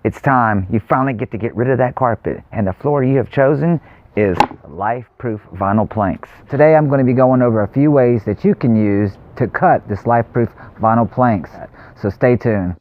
It's time. You finally get to get rid of that carpet, and the floor you have chosen is LifeProof vinyl planks. Today I'm going to be going over a few ways that you can use to cut this LifeProof vinyl planks. So stay tuned.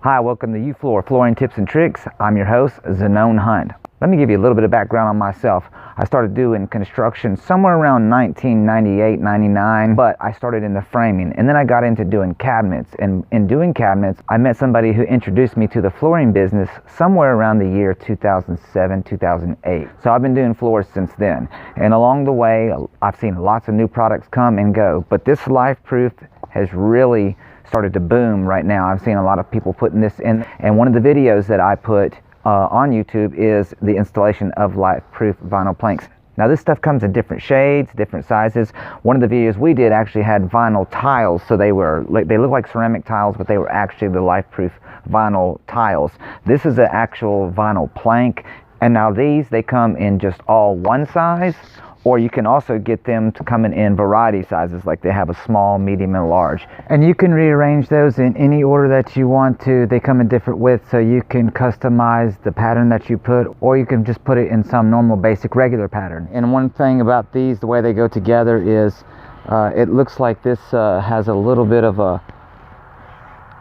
Hi, welcome to YouFloor Flooring Tips and Tricks. I'm your host, Zanone Hunt. Let me give you a little bit of background on myself. I started doing construction somewhere around 1998, 99, but I started in the framing, and then I got into doing cabinets. And in doing cabinets, I met somebody who introduced me to the flooring business somewhere around the year 2007, 2008. So I've been doing floors since then. And along the way, I've seen lots of new products come and go, but this LifeProof has really started to boom right now. I've seen a lot of people putting this in, and one of the videos that I put on YouTube is the installation of LifeProof vinyl planks. Now this stuff comes in different shades, different sizes. One of the videos we did actually had vinyl tiles, so they look like ceramic tiles, but they were actually the LifeProof vinyl tiles. This is an actual vinyl plank, and now they come in just all one size, or you can also get them to come in variety sizes, like they have a small, medium, and large. And you can rearrange those in any order that you want to. They come in different widths, so you can customize the pattern that you put, or you can just put it in some normal, basic, regular pattern. And one thing about these, the way they go together is, it looks like this has a little bit of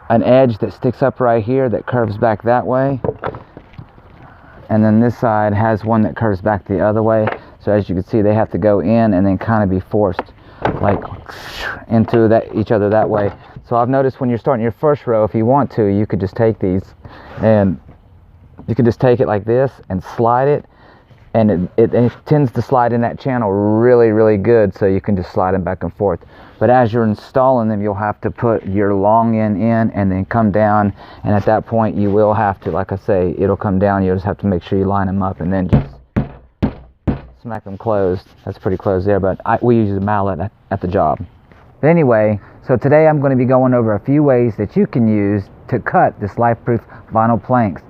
an edge that sticks up right here that curves back that way. And then this side has one that curves back the other way. So as you can see, they have to go in and then kind of be forced like into each other that way. So I've noticed when you're starting your first row, if you want to, you could just take these and you could just take it like this and slide it, and it tends to slide in that channel really, really good, so you can just slide them back and forth. But as you're installing them, you'll have to put your long end in and then come down, and at that point you will have to, like I say, it'll come down. You'll just have to make sure you line them up and then just smack them closed. That's pretty close there, but we use a mallet at the job. But anyway, so today I'm going to be going over a few ways that you can use to cut this LifeProof vinyl planks.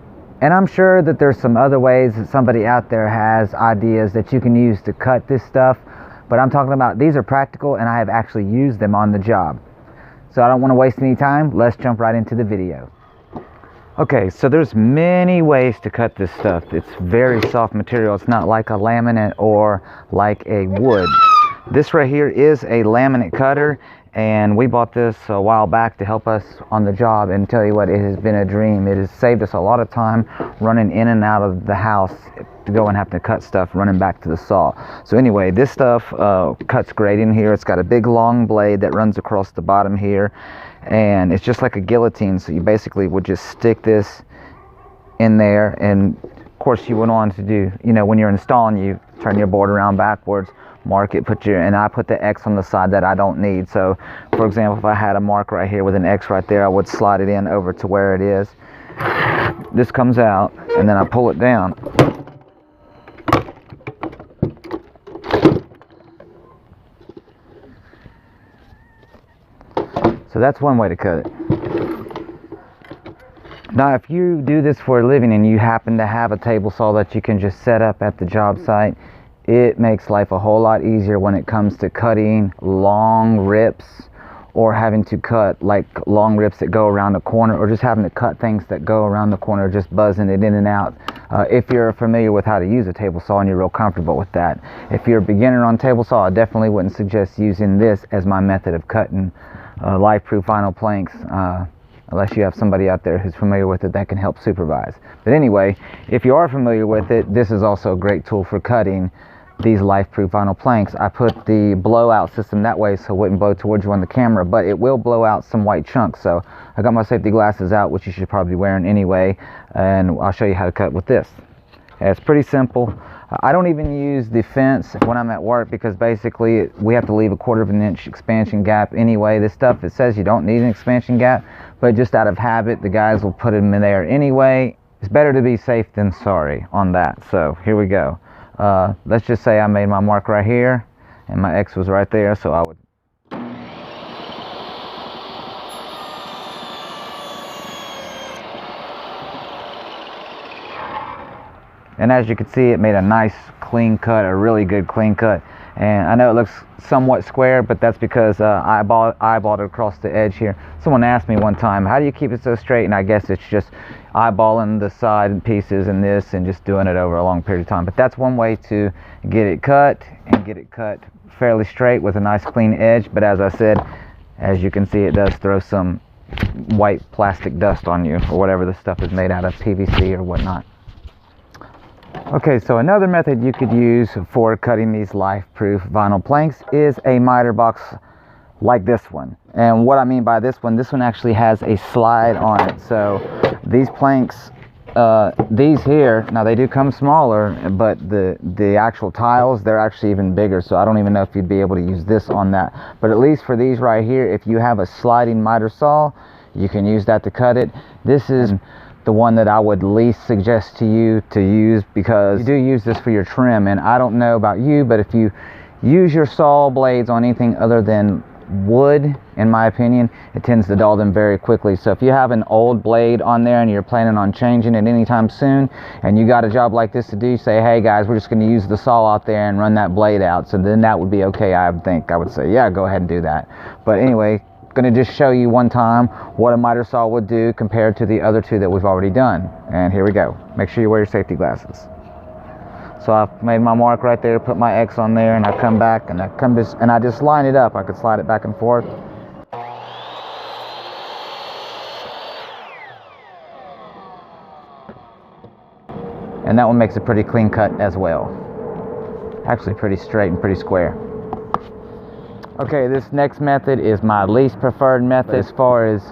And I'm sure that there's some other ways that somebody out there has ideas that you can use to cut this stuff, but I'm talking about these are practical, and I have actually used them on the job. So I don't want to waste any time. Let's jump right into the video. Okay, so there's many ways to cut this stuff. It's very soft material. It's not like a laminate or like a wood. This right here is a laminate cutter, and we bought this a while back to help us on the job, and tell you what, it has been a dream. It has saved us a lot of time running in and out of the house to go and have to cut stuff running back to the saw. So anyway, this stuff cuts great in here. It's got a big long blade that runs across the bottom here, and it's just like a guillotine. So you basically would just stick this in there, and of course you went on to do, when you're installing, you turn your board around backwards, mark it, and I put the X on the side that I don't need. So for example, if I had a mark right here with an X right there, I would slide it in over to where it is. This comes out, and then I pull it down. So that's one way to cut it. Now if you do this for a living and you happen to have a table saw that you can just set up at the job site, it makes life a whole lot easier when it comes to cutting long rips, or having to cut like long rips that go around the corner, or just having to cut things that go around the corner, just buzzing it in and out. If you're familiar with how to use a table saw and you're real comfortable with that. If you're a beginner on table saw, I definitely wouldn't suggest using this as my method of cutting LifeProof vinyl planks, unless you have somebody out there who's familiar with it that can help supervise. But anyway, if you are familiar with it, this is also a great tool for cutting these LifeProof vinyl planks. I put the blowout system that way so it wouldn't blow towards you on the camera, but it will blow out some white chunks. So I got my safety glasses out, which you should probably be wearing anyway, and I'll show you how to cut with this. It's pretty simple. I don't even use the fence when I'm at work, because basically we have to leave a 1/4 of an inch expansion gap anyway. This stuff, it says you don't need an expansion gap, but just out of habit, the guys will put them in there anyway. It's better to be safe than sorry on that. So here we go. Let's just say I made my mark right here, and my X was right there, so I would And as you can see, it made a nice clean cut, a really good clean cut. And I know it looks somewhat square, but that's because I eyeballed it across the edge here. Someone asked me one time, how do you keep it so straight? And I guess it's just eyeballing the side pieces and this and just doing it over a long period of time. But that's one way to get it cut, and get it cut fairly straight with a nice clean edge. But as I said, as you can see, it does throw some white plastic dust on you, or whatever the stuff is made out of, PVC or whatnot. Okay, so another method you could use for cutting these LifeProof vinyl planks is a miter box like this one. And what I mean by this one actually has a slide on it. So these planks, these here, now they do come smaller, but the actual tiles, they're actually even bigger. So I don't even know if you'd be able to use this on that. But at least for these right here, if you have a sliding miter saw, you can use that to cut it. This is the one that I would least suggest to you to use, because you do use this for your trim. And I don't know about you, but if you use your saw blades on anything other than wood, in my opinion, it tends to dull them very quickly. So if you have an old blade on there and you're planning on changing it anytime soon, and you got a job like this to do, say, hey guys, we're just going to use the saw out there and run that blade out. So then that would be okay. I would say, yeah, go ahead and do that. But anyway, going to just show you one time what a miter saw would do compared to the other two that we've already done. And here we go. Make sure you wear your safety glasses. So I've made my mark right there, put my X on there, and I come back and I just line it up. I could slide it back and forth. And that one makes a pretty clean cut as well. Actually pretty straight and pretty square. Okay, this next method is my least preferred method. As far as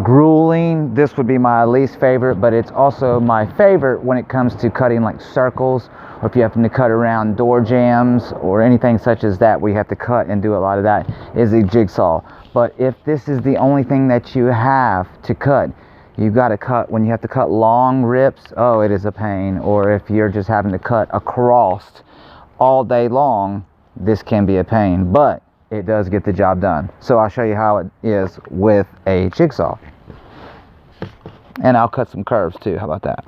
grueling, this would be my least favorite, but it's also my favorite when it comes to cutting like circles, or if you happen to cut around door jambs or anything such as that, we have to cut and do a lot of that, is a jigsaw. But if this is the only thing that you have to cut, you've got to cut, when you have to cut long rips, oh, it is a pain. Or if you're just having to cut across all day long, this can be a pain. But it does get the job done. So I'll show you how it is with a jigsaw. And I'll cut some curves too. How about that?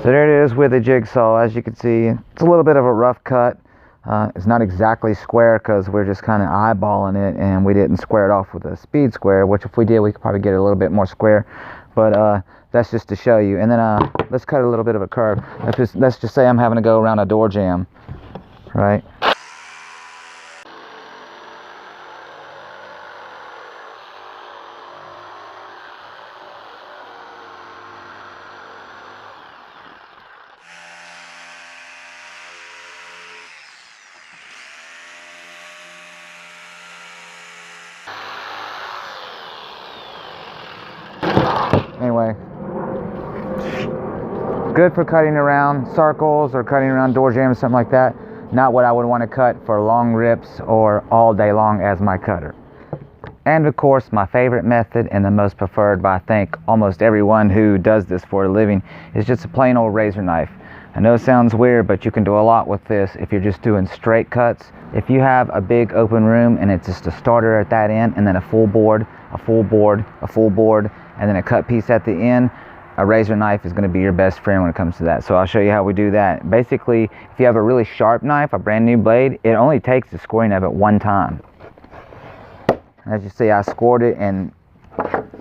So there it is with a jigsaw. As you can see, it's a little bit of a rough cut. It's not exactly square because we're just kind of eyeballing it, and we didn't square it off with a speed square, which if we did, we could probably get it a little bit more square. But that's just to show you. And then let's cut a little bit of a curve. Let's just say I'm having to go around a door jamb, right? Anyway, good for cutting around circles or cutting around door jambs, something like that. Not what I would want to cut for long rips or all day long as my cutter. And of course, my favorite method and the most preferred by I think almost everyone who does this for a living is just a plain old razor knife. I know it sounds weird, but you can do a lot with this if you're just doing straight cuts. If you have a big open room and it's just a starter at that end, and then a full board, a full board, a full board, and then a cut piece at the end, a razor knife is going to be your best friend when it comes to that. So I'll show you how we do that. Basically, if you have a really sharp knife, a brand new blade, it only takes the scoring of it one time. As you see, I scored it and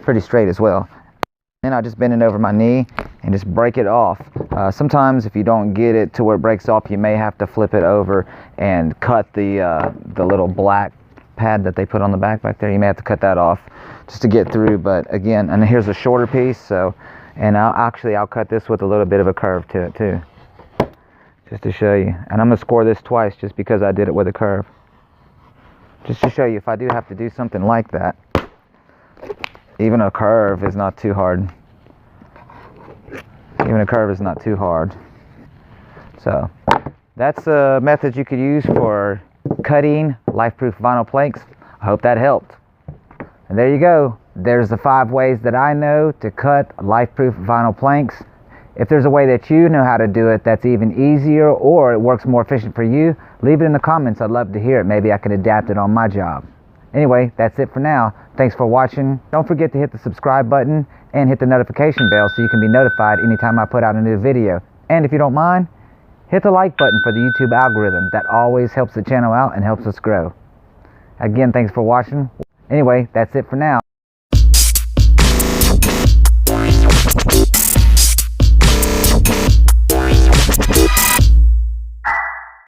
pretty straight as well. Then I just bend it over my knee and just break it off. Sometimes if you don't get it to where it breaks off, you may have to flip it over and cut the little black pad that they put on the back there. You may have to cut that off just to get through. But again, and here's a shorter piece. So, and I'll cut this with a little bit of a curve to it too, just to show you. And I'm gonna score this twice just because I did it with a curve, just to show you if I do have to do something like that. Even a curve is not too hard. Even a curve is not too hard. So that's a method you could use for cutting LifeProof vinyl planks. I hope that helped. And there you go. There's the 5 ways that I know to cut LifeProof vinyl planks. If there's a way that you know how to do it that's even easier or it works more efficient for you, leave it in the comments. I'd love to hear it. Maybe I can adapt it on my job. Anyway, that's it for now. Thanks for watching. Don't forget to hit the subscribe button and hit the notification bell so you can be notified anytime I put out a new video. And if you don't mind, hit the like button for the YouTube algorithm. That always helps the channel out and helps us grow. Again, thanks for watching. Anyway, that's it for now.